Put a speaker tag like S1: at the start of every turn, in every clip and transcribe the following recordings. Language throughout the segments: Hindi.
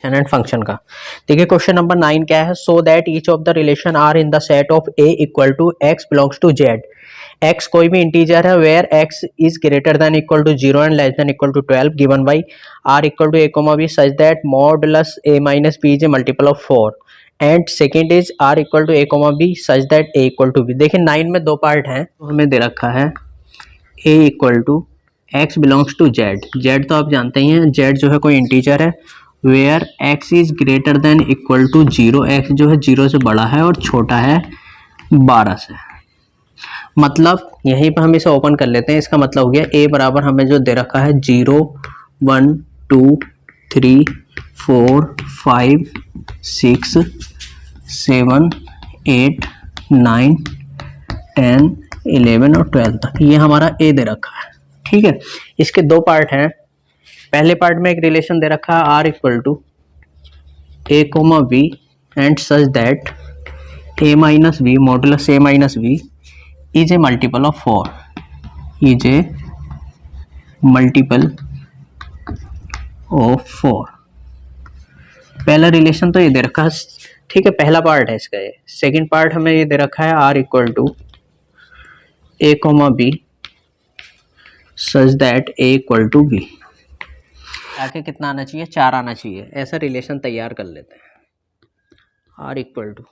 S1: रिलेशन एंड फंक्शन का। देखिए क्वेश्चन नंबर 9 क्या है, so that each of the relation are in the set of A equal to X belongs to Z. X कोई भी इंटीजर है where X is greater than equal to 0 and less than equal to 12 given by R equal to A comma B such that modulus A minus B is a multiple of 4 and second is R equal to A comma B such that A equal to B. देखिए 9 में दो पार्ट हैं, तो हमें दे रखा है A equal to X belongs to Z. Z तो आप जानते ही हैं, जेड जो है कोई इंटीजर है where X is greater than equal to 0, X जो है 0 से बड़ा है और छोटा है 12 से। मतलब यहीं पर हम इसे ओपन कर लेते हैं, इसका मतलब हो गया ए बराबर हमें जो दे रखा है 0 1 2 3 4 5 6 7 8 9 10 11 और 12 तक, ये हमारा ए दे रखा है। ठीक है, इसके दो पार्ट हैं। पहले पार्ट में एक रिलेशन दे रखा है R equal to A comma B and such that A minus B modulus A minus B is a multiple of 4, is a multiple of 4। पहला रिलेशन तो ये दे रखा है, ठीक है, पहला पार्ट है इसका। ये सेकंड पार्ट हमें ये दे रखा है R equal to A comma B such that A equal to B. आगे कितना आना चाहिए, 4 आना चाहिए। ऐसा रिलेशन तैयार कर लेते हैं। आर इक्वल टू,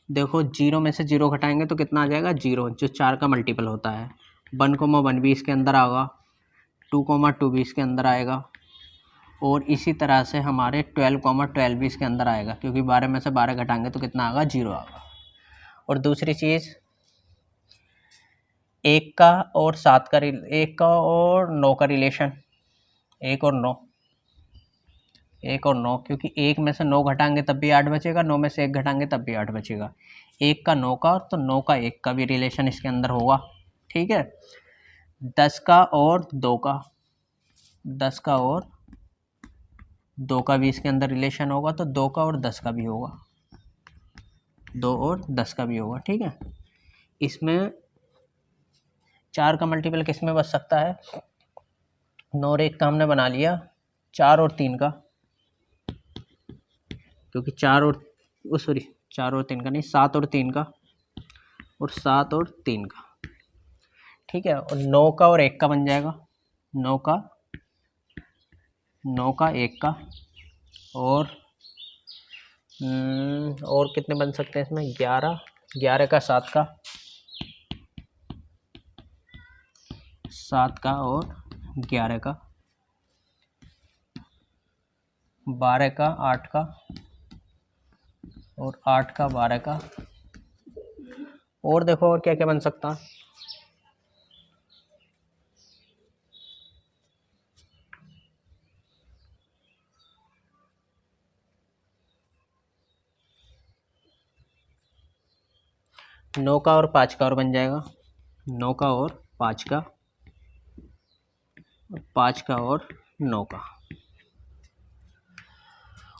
S1: देखो 0 में से 0 घटाएंगे तो कितना आ जाएगा, 0 जो 4 का मल्टीपल होता है। 1,1 भी इसके अंदर आएगा, 2,2 भी इसके अंदर आएगा, और इसी तरह से हमारे 12,12 भी इसके अंदर आएगा, क्योंकि 12 में से 12 घटाएंगे तो कितना आएगा, 0 आएगा। और दूसरी चीज़ 1 का और 7 का 1 का और 9 का रिलेशन, 1 और 9, 1 और 9, क्योंकि 1 में से 9 घटाएंगे तब भी 8 बचेगा, 9 में से 1 घटाएंगे तब भी 8 बचेगा। 1 का 9 का, तो 9 का 1 का भी रिलेशन इसके अंदर होगा। ठीक है, 10 का और 2 का, 10 का और 2 का भी इसके अंदर रिलेशन होगा, तो 2 का और 10 का भी होगा, 2 और 10 का भी होगा। ठीक है, इसमें 4 का मल्टीपल किस में बच सकता है, 9 और 1 का हमने बना लिया, 4 और 3 का, क्योंकि 4 और 3 का नहीं, 7 और 3 का, और 7 और 3 का। ठीक है, और 9 का और 1 का बन जाएगा, 9 का 1 का, और कितने बन सकते हैं इसमें, 11 का 7 का, 7 का और 11 का, 12 का 8 का, और 8 का 12 का। और देखो और क्या क्या बन सकता है, नौ का और 5 का और बन जाएगा, 9 का और 5 का, 5 का और 9 का।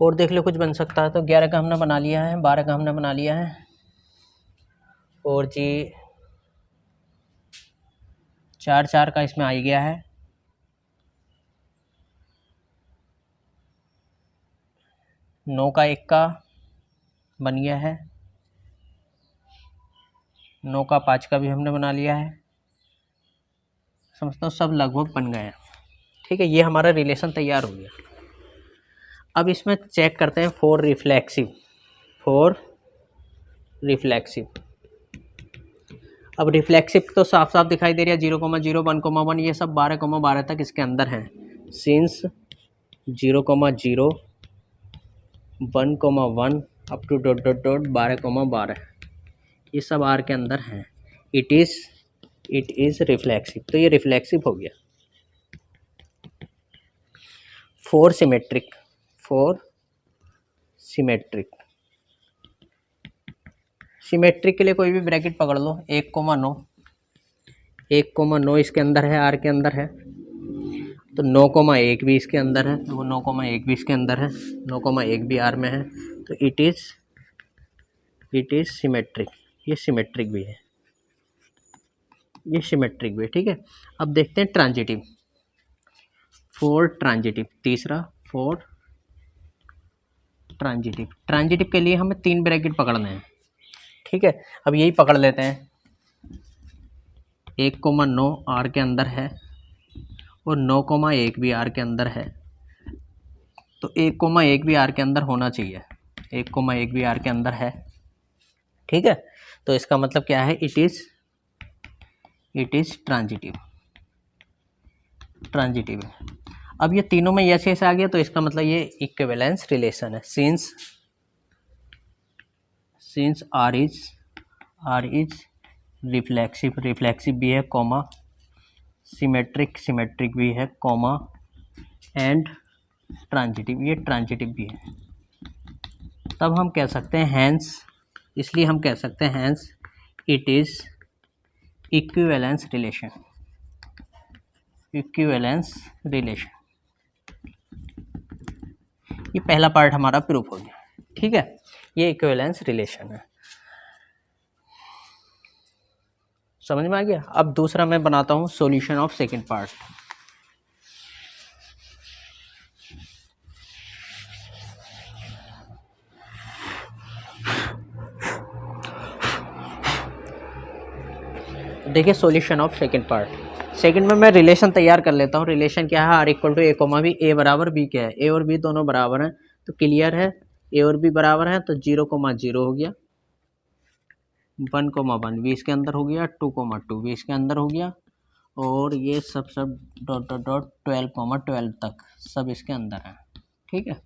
S1: और देख लो कुछ बन सकता है, तो 11 का हमने बना लिया है, 12 का हमने बना लिया है, और जी 4 का इसमें आ ही गया है, 9 का 1 का बन गया है, 9 का 5 का भी हमने बना लिया है। समझता हूँ सब लगभग बन गए हैं। ठीक है, ये हमारा रिलेशन तैयार हो गया। अब इसमें चेक करते हैं फॉर रिफ्लेक्सिव। अब रिफ्लेक्सिव तो साफ साफ दिखाई दे रहा है, 0,0 1,1 ये सब 12,12 तक इसके अंदर हैं। सिंस 0,0 1,1 अप टू ... 12,12 ये सब आर के अंदर हैं। इट इज़ रिफ्लेक्सिव, तो ये रिफ्लेक्सिव हो गया। फोर सिमेट्रिक के लिए कोई भी ब्रैकेट पकड़ लो, 1,9 इसके अंदर है, आर के अंदर है, तो 9,1 भी इसके अंदर है, तो वो 9,1 भी इसके अंदर है, 9,1 भी आर में है, तो इट इज़ सिमेट्रिक। ये सिमेट्रिक भी है, ठीक है। अब देखते हैं ट्रांजिटिव, तीसरा फॉर ट्रांजिटिव। ट्रांजिटिव के लिए हमें 3 ब्रैकेट पकड़ने हैं, ठीक है। अब यही पकड़ लेते हैं, 1,9 आर के अंदर है और 9,1 भी आर के अंदर है, तो 1,1 भी आर के अंदर होना चाहिए, 1,1 भी आर के अंदर है, ठीक है। तो इसका मतलब क्या है, इट इज ट्रांजिटिव, ट्रांजिटिव है। अब ये तीनों में यस यस आ गया, तो इसका मतलब ये इक्विवेलेंस रिलेशन है। Since R is reflexive, reflexive भी है, कॉमा सिमेट्रिक, सिमेट्रिक भी है, कॉमा एंड ट्रांजिटिव, ये ट्रांजिटिव भी है। तब हम कह सकते हैं हैंस, इसलिए हम कह सकते हैं hence it is equivalence relation, equivalence relation. ये पहला पार्ट हमारा प्रूफ हो गया, ठीक है। ये इक्विवेलेंस रिलेशन है, समझ में आ गया। अब दूसरा मैं बनाता हूं सॉल्यूशन ऑफ सेकंड पार्ट। देखिए solution of second part. Second में मैं रिलेशन तैयार कर लेता हूँ। रिलेशन क्या है, R equal to A comma b, a बराबर बी क्या है, ए और बी दोनों बराबर हैं, तो क्लियर है ए और बी बराबर हैं, तो 0,0 हो गया, 1,1 भी इसके अंदर हो गया, 2,2 भी इसके अंदर हो गया, और ये सब डॉट डॉट डॉट 12,12 तक सब इसके अंदर है, ठीक है।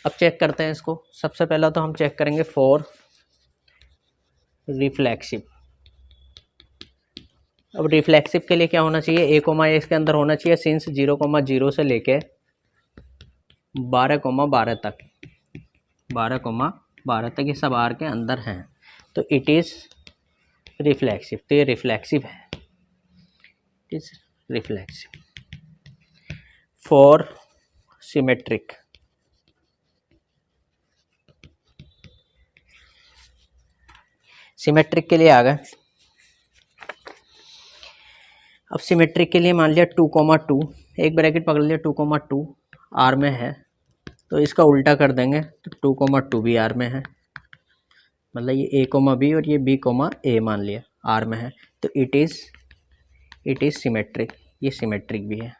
S1: अब चेक करते हैं इसको। सबसे पहला तो हम चेक करेंगे फॉर रिफ्लेक्सिव। अब रिफ्लेक्सिव के लिए क्या होना चाहिए, ए कोमा ए इसके अंदर होना चाहिए, सिंस 0,0 से लेके 12,12 तक, 12,12 तक ये सब आर के अंदर हैं, तो इट इज़ रिफ्लेक्सिव। तो ये रिफ्लेक्सिव है, it is reflexive. For symmetric, symmetric के लिए आ गए। अब सिमेट्रिक के लिए मान लिया 2,2, एक ब्रैकेट पकड़ लिया, 2,2 आर में है, तो इसका उल्टा कर देंगे, तो 2,2 भी आर में है, मतलब ये ए कोमा बी और ये बी कोमा ए मान लिया आर में है, तो इट इज सिमेट्रिक, ये सिमेट्रिक भी है।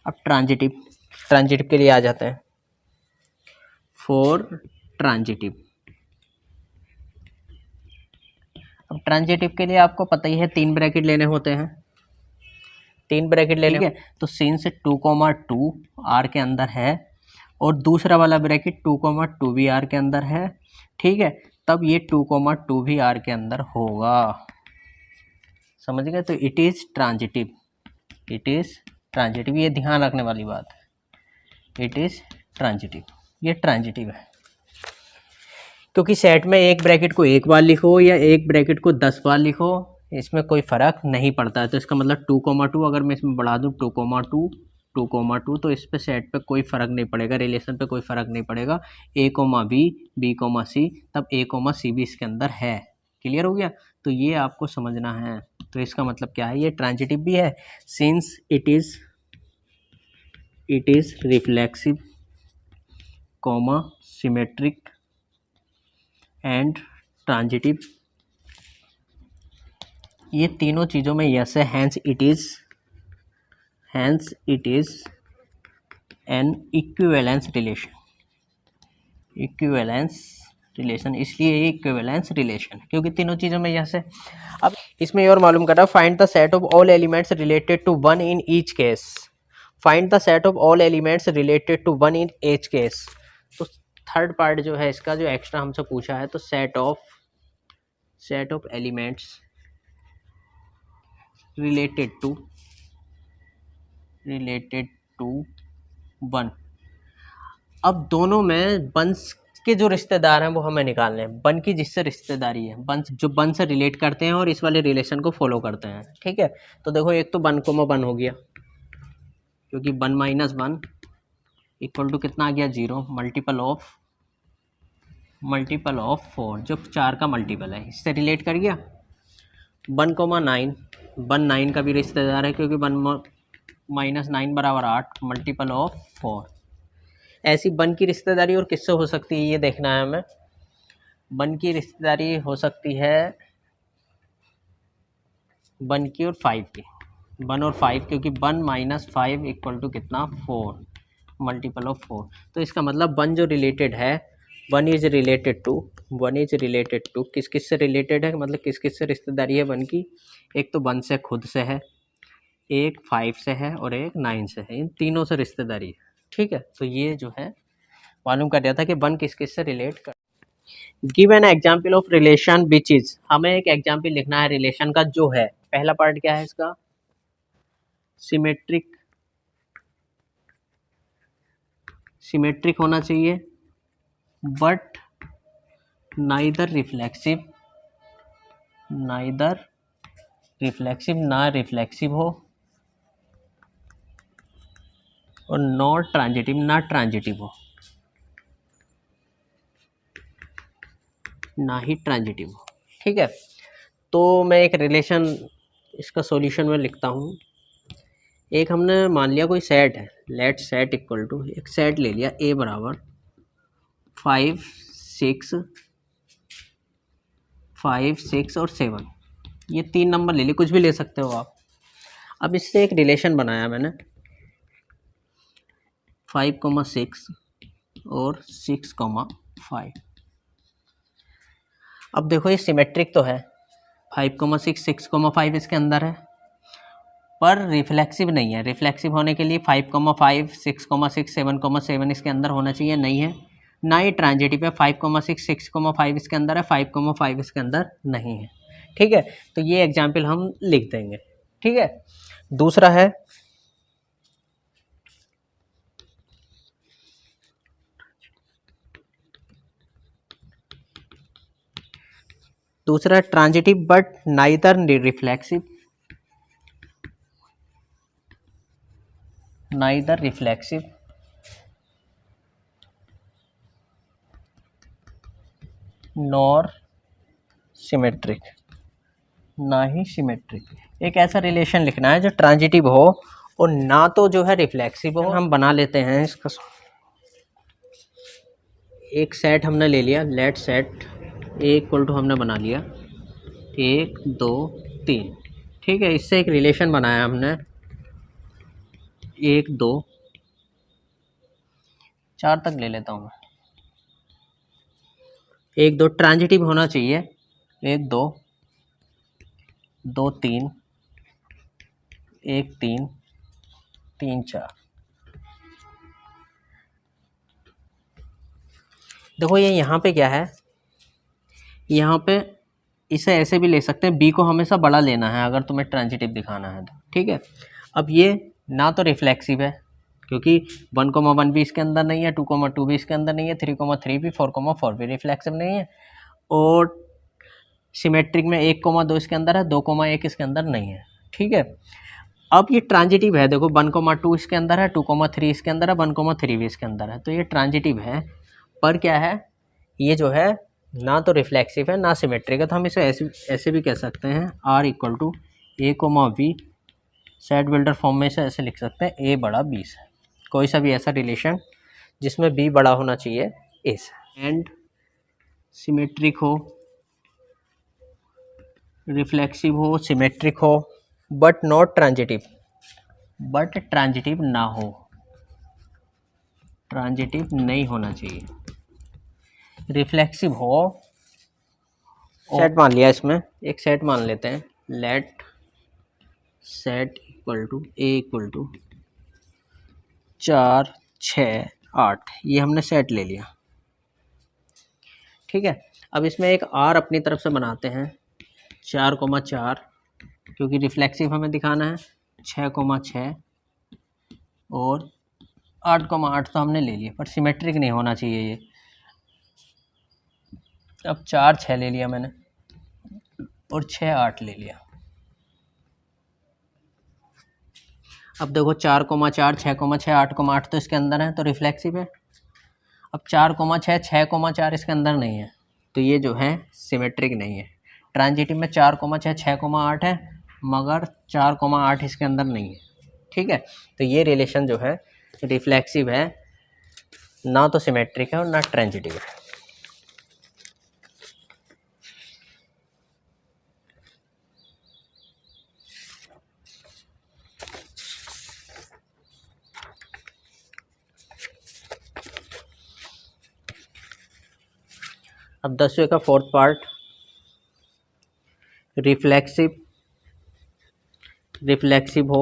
S1: अब ट्रांजिटिव, ट्रांजिटिव के लिए आ जाते हैं। फॉर ट्रांजिटिव, अब ट्रांजिटिव के लिए आपको पता ही है 3 ब्रैकेट लेने होते हैं, 3 ब्रैकेट लेने, ठीक है। तो सिंस 2,2 आर के अंदर है और दूसरा वाला ब्रैकेट 2,2 भी आर के अंदर है, ठीक है, तब ये 2,2 भी आर के अंदर होगा, समझ गए। तो it is transitive, it is transitive, ये ध्यान रखने वाली बात है, इट इज ट्रांजिटिव, ये ट्रांजिटिव है। क्योंकि सेट में एक ब्रैकेट को एक बार लिखो या एक ब्रैकेट को 10 बार लिखो, इसमें कोई फ़र्क नहीं पड़ता है। तो इसका मतलब 2,2 अगर मैं इसमें बढ़ा दूँ 2,2 तो इस पे सेट पे कोई फ़र्क नहीं पड़ेगा, रिलेशन पे कोई फ़र्क नहीं पड़ेगा, a comma b, b comma c, तब ए कोमा सी भी इसके अंदर है। क्लियर हो गया। तो ये आपको समझना है। तो इसका मतलब क्या है, ये ट्रांजिटिव भी है, since it is reflexive, comma symmetric and transitive, ये तीनों चीज़ों में यस है, hence it is an equivalence relation, equivalence relation, इसलिए ये इक्विवेलेंस रिलेशन है क्योंकि तीनों चीज़ों में यस है। अब इसमें और मालूम करना, find the set of all elements related to 1 in each case, find the set of all elements related to 1 in each case. तो थर्ड पार्ट जो है इसका, जो एक्स्ट्रा हमसे पूछा है, तो set of elements related to 1। अब दोनों में बंस के जो रिश्तेदार हैं वो हमें निकालने हैं, बन की जिससे रिश्तेदारी है, बन जो बन से रिलेट करते हैं और इस वाले रिलेशन को फॉलो करते हैं, ठीक है। तो देखो एक तो 1,1 हो गया, क्योंकि 1 - 1 इक्वल टू कितना आ गया 0, मल्टीपल ऑफ 4, जो 4 का मल्टीपल है, इससे रिलेट कर गया। 1,9, 1 9 का भी रिश्तेदार है, क्योंकि 1 - 9 = 8, मल्टीपल ऑफ 4, ऐसी बन की रिश्तेदारी और किससे हो सकती है ये देखना है हमें। बन की रिश्तेदारी हो सकती है बन की और 5 की, 1 और 5, क्योंकि 1 माइनस 5 इक्वल टू कितना 4, मल्टीपल ऑफ 4। तो इसका मतलब 1 जो रिलेटेड है 1 is related to 1 is related to किस किस से रिलेटेड है, मतलब किस किस से रिश्तेदारी है 1 की। एक तो 1 से खुद से है, एक 5 से है और एक 9 से है, इन तीनों से रिश्तेदारी है। ठीक है, तो ये जो है मालूम कर दिया था कि 1 किस किस से रिलेट कर। Give an example of relation which is, हमें एक एग्जाम्पल लिखना है रिलेशन का जो है, पहला पार्ट क्या है इसका, सिमेट्रिक, सिमेट्रिक होना चाहिए but neither reflexive, neither reflexive ना रिफ्लेक्सिव हो और नॉट ट्रांजिटिव ना ट्रांजिटिव हो, ना ही ट्रांजिटिव हो। ठीक है, तो मैं एक रिलेशन इसका सॉल्यूशन में लिखता हूँ। एक हमने मान लिया कोई सेट है, लेट सेट इक्वल टू, एक सेट ले लिया ए बराबर 5 6 5 6 और 7, ये 3 नंबर ले लिए, कुछ भी ले सकते हो आप। अब इससे एक रिलेशन बनाया मैंने 5,6 और 6,5। अब देखो ये सिमेट्रिक तो है, 5,6 6,5 इसके अंदर है, पर रिफ्लेक्सिव नहीं है। रिफ्लेक्सिव होने के लिए 5,5 6,6 7,7 इसके अंदर होना चाहिए, नहीं है। ना ही ट्रांजिटिव है, 5,6 6,5 इसके अंदर है, 5,5 इसके अंदर नहीं है। ठीक है, तो ये एग्जाम्पल हम लिख देंगे। ठीक है, दूसरा है transitive but neither reflexive, neither reflexive nor symmetric, ना ही सिमेट्रिक। एक ऐसा रिलेशन लिखना है जो ट्रांजिटिव हो और ना तो जो है रिफ्लेक्सिव हो। हम बना लेते हैं इसका, एक सेट हमने ले लिया, let set A equal to हमने बना लिया 1 2 3। ठीक है, इससे एक रिलेशन बनाया हमने 1 2 4 तक ले लेता हूँ मैं। 1 2 ट्रांजिटिव होना चाहिए, 1 2 2 3 1 3 3 4। देखो ये यहाँ पे क्या है, यहाँ पे इसे ऐसे भी ले सकते हैं, बी को हमेशा बड़ा लेना है अगर तुम्हें ट्रांजिटिव दिखाना है तो। ठीक है, अब ये ना तो रिफ्लेक्सिव है क्योंकि 1,1 भी इसके अंदर नहीं है, 2,2 भी इसके अंदर नहीं है, 3,3 भी, 4,4 भी रिफ्लेक्सिव नहीं है, और सिमेट्रिक में 1,2 इसके अंदर है, 2,1 इसके अंदर नहीं है। ठीक है, अब ये ट्रांजिटिव है, देखो 1,2 इसके अंदर है, 2,3 इसके अंदर है, 1,3 भी इसके अंदर है, तो ये ट्रांजिटिव है। पर क्या है, ये जो है ना तो रिफ्लेक्सिव है ना सिमेट्रिक है, तो हम इसे ऐसे भी कह सकते हैं R equal to A comma B, set builder form में इसे ऐसे लिख सकते हैं ए बड़ा बी से। कोई सा भी ऐसा रिलेशन जिसमें बी बड़ा होना चाहिए ए से, एंड सिमेट्रिक हो, रिफ्लेक्सिव हो, सिमेट्रिक हो, but not transitive, but transitive ना हो, ट्रांजिटिव नहीं होना चाहिए, रिफ्लेक्सिव हो। सेट मान लिया, इसमें एक सेट मान लेते हैं, let set equal to A equal to 4 6 8, ये हमने सेट ले लिया। ठीक है, अब इसमें एक आर अपनी तरफ से बनाते हैं 4,4, क्योंकि रिफ्लेक्सिव हमें दिखाना है, 6,6 और 8,8 तो हमने ले लिया, पर सिमेट्रिक नहीं होना चाहिए ये। अब 4 6 ले लिया मैंने और 6 8 ले लिया। अब देखो 4,4 6,6 8,8 तो इसके अंदर है, तो रिफ्लेक्सिव है। अब 4,6 6,4 इसके अंदर नहीं है, तो ये जो है सिमेट्रिक नहीं है। ट्रांजिटिव में 4,6 6,8 है, मगर 4,8 इसके अंदर नहीं है। ठीक है, तो ये रिलेशन जो है रिफ्लेक्सिव है ना तो सिमेट्रिक है और ना ट्रांजिटिव है। अब 10वें का फोर्थ पार्ट, रिफ्लेक्सिव हो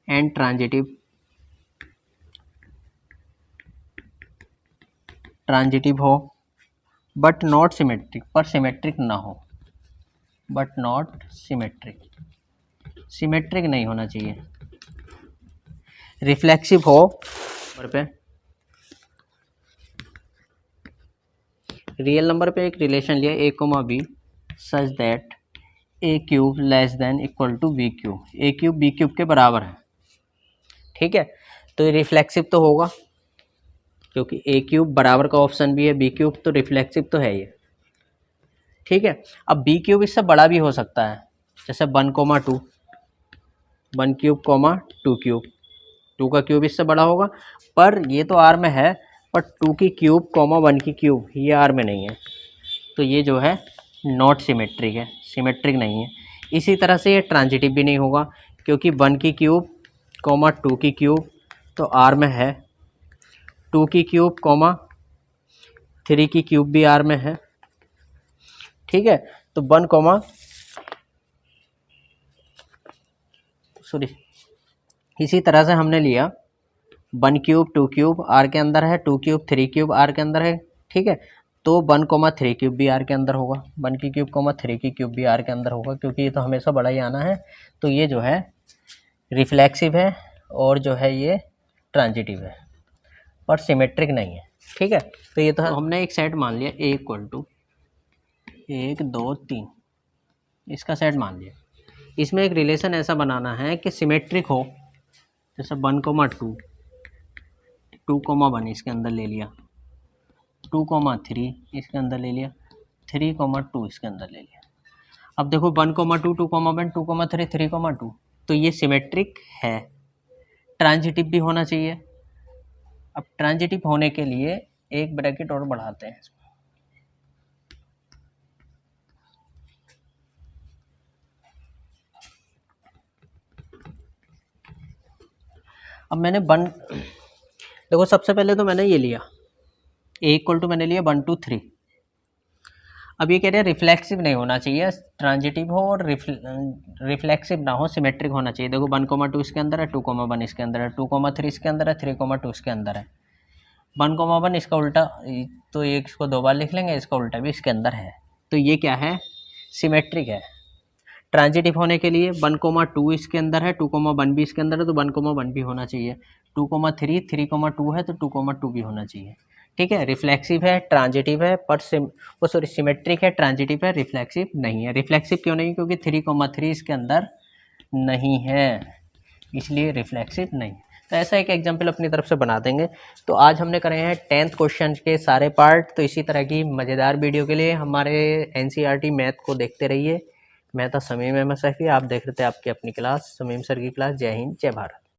S1: एंड ट्रांजिटिव हो बट नॉट सिमेट्रिक, पर सिमेट्रिक ना हो, बट नॉट सिमेट्रिक, सिमेट्रिक नहीं होना चाहिए। रिफ्लेक्सिव हो नंबर पे, रियल नंबर पे एक रिलेशन लिया a comma b such that a cube less than equal to b cube, a cube b cube के बराबर है। ठीक है, तो ये रिफ्लेक्सिव तो होगा क्योंकि a क्यूब बराबर का ऑप्शन भी है, b क्यूब तो रिफ्लेक्सिव तो है ये। ठीक है, अब b क्यूब इससे बड़ा भी हो सकता है, जैसे 1 कोमा 2, 1 क्यूब कोमा 2 क्यूब, 2 का क्यूब इससे बड़ा होगा, पर ये तो आर में है, पर 2 की क्यूब कोमा 1 की क्यूब ये आर में नहीं है, तो ये जो है नॉट सिमेट्रिक है, सिमेट्रिक नहीं है। इसी तरह से ये ट्रांजिटिव भी नहीं होगा क्योंकि 1 की क्यूब कोमा 2 की क्यूब तो आर में है, 2 की क्यूब कोमा 3 की क्यूब भी आर में है। ठीक है, तो 1 कोमा सॉरी, इसी तरह से हमने लिया 1 क्यूब 2 क्यूब आर के अंदर है, 2 क्यूब 3 क्यूब आर के अंदर है। ठीक है, तो 1 कोमा 3 क्यूब भी आर के अंदर होगा, 1 की क्यूब कोमा 3 की क्यूब भी आर के अंदर होगा, क्योंकि ये तो हमेशा बड़ा ही आना है। तो ये जो है रिफ्लेक्सिव है और जो है ये ट्रांजिटिव है, पर सिमेट्रिक नहीं है। ठीक है, तो ये तो हमने एक सेट मान लिया a इक्वल टू 1 2 3, इसका सेट मान लिया। इसमें एक रिलेशन ऐसा बनाना है कि सिमेट्रिक हो, जैसे 1 कोमा 2, 2 कोमा 1 इसके अंदर ले लिया, 2 कोमा 3 इसके अंदर ले लिया, 3 कोमा 2 इसके अंदर ले लिया। अब देखो 1 कोमा 2, 2 कोमा 1, 2 कोमा 3, 3 कोमा 2, तो ये सिमेट्रिक है। ट्रांजिटिव भी होना चाहिए। अब ट्रांजिटिव होने के लिए एक ब्रैकेट और बढ़ाते हैं। अब मैंने देखो सबसे पहले तो मैंने ये लिया a इक्वल टू मैंने लिया 1 2 3। अब ये कह रहे हैं रिफ्लेक्सिव नहीं होना चाहिए, ट्रांजिटिव हो और रिफ्लेक्सिव ना हो, सिमेट्रिक होना चाहिए। देखो 1 कोमा 2 इसके अंदर है, 2 कोमा 1 इसके अंदर है, 2 कोमा 3 इसके अंदर है, 3 कोमा 2 इसके अंदर है। 1 कोमा 1 इसका उल्टा, तो ये इसको 2 बार लिख लेंगे, इसका उल्टा भी इसके अंदर है, तो ये क्या है, सिमेट्रिक है। ट्रांजिटिव होने के लिए 1 कोमा 2 इसके अंदर है, 2 कोमा 1 भी इसके अंदर है, तो 1 कोमा 1 भी होना चाहिए। 2 कोमा 3, 3 कोमा 2 है, तो 2 कोमा 2 भी होना चाहिए। ठीक है, रिफ्लेक्सिव है, ट्रांजिटिव है, पर सिमेट्रिक है, ट्रांजिटिव है, रिफ्लेक्सिव नहीं है। रिफ्लेक्सिव क्यों नहीं, क्योंकि 3 कोमा 3 इसके अंदर नहीं है, इसलिए रिफ्लेक्सिव नहीं। तो ऐसा एक एग्जाम्पल अपनी तरफ से बना देंगे। तो आज हमने करे हैं 10th क्वेश्चन के सारे पार्ट। तो इसी तरह की मज़ेदार वीडियो के लिए हमारे NCERT मैथ को देखते रहिए। मैं था समीम अहमद सैफी, आप देख रहे थे आपकी अपनी क्लास समीम सर की क्लास। जय हिंद, जय भारत।